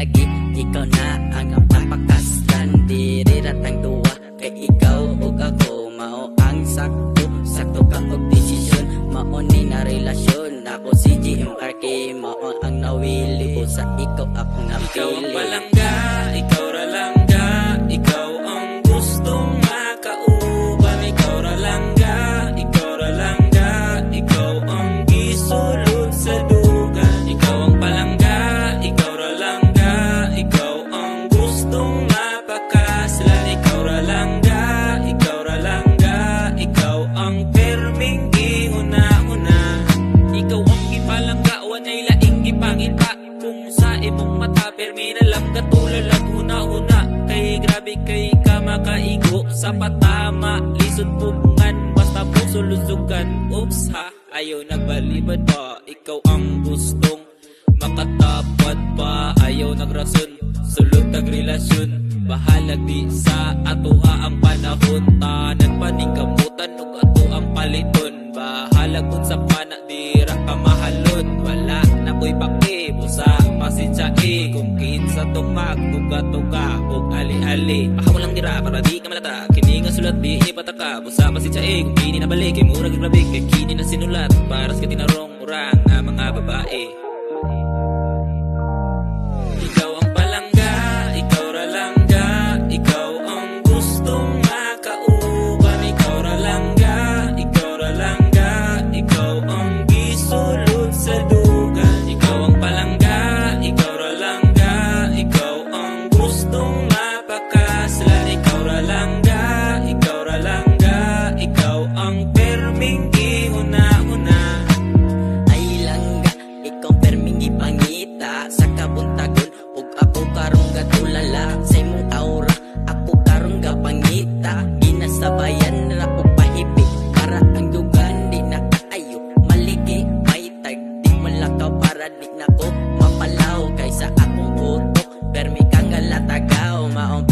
lagi ikaw na ang napakastan. Dirirat ang duwa kay ikaw ug ako, mao ang sakto ka og desisyon, mao ni na relasyon. Ako si GMRK, mao ang nawili, usa ikaw ako napili. Ikaw ang palangga, ikaw ra langga, ikaw ang gustong makauban. Ikaw ra langga, ikaw ra langga, ikaw ang gisulod sa dugan. Ikaw ang palangga, ikaw ra langga, ikaw ang gustong mapakaslan. Ikaw ra langga, ikaw ra langga, ikaw ang perming gihuna-huna. Ikaw ang gipalangga, wanay laing gipangita. Kung sa imong mata, permi na lang katulad huna-huna. Kay grabe kay ka makaigo sa patama, lisod pungan, basta po sulusugan. Oops ha, ayaw nagbalibad pa, ikaw ang gustong makatapat pa. Ayaw nagrason, sulod nagrelasyon, bahalag di sa atuha ang panahon. Tanan paning kamutan ug ato ang paliton, bahalag kun sa pana dira ka mahalon. Wala na ko'y paki, busa pasensya kung kinsa tong magtuga-tuga ug ali-ali. Pahaw lang dira para di ka malata, kini nga sulat di ipataka. Busa pasensya kung kini na balik, kay murag grabig, kay kini na sinulat para sa tinarong murang nga mga babae. Ikaw ang palangga, ikaw ra langga, ikaw ang gustong makauban. Ikaw ra langga, ikaw ra langga, ikaw ang gisulod sa dugan. Ikaw ang palangga, ikaw ra langga, ikaw ang gustong mapakaslan. Ikaw ra langga, ikaw ra langga, ikaw ang perming gihuna-huna. Ay langga, ikaw perming ipangita sa kabuntagon, ug ako karong gatulala sa imong aura. Ako karong gapangita, ginasabayan ra og pahibig para ang dugan di na kaayo maligi. May tag di malakaw para di na ko mapalaw, kaysa akong utok permi kang galatagaw, maong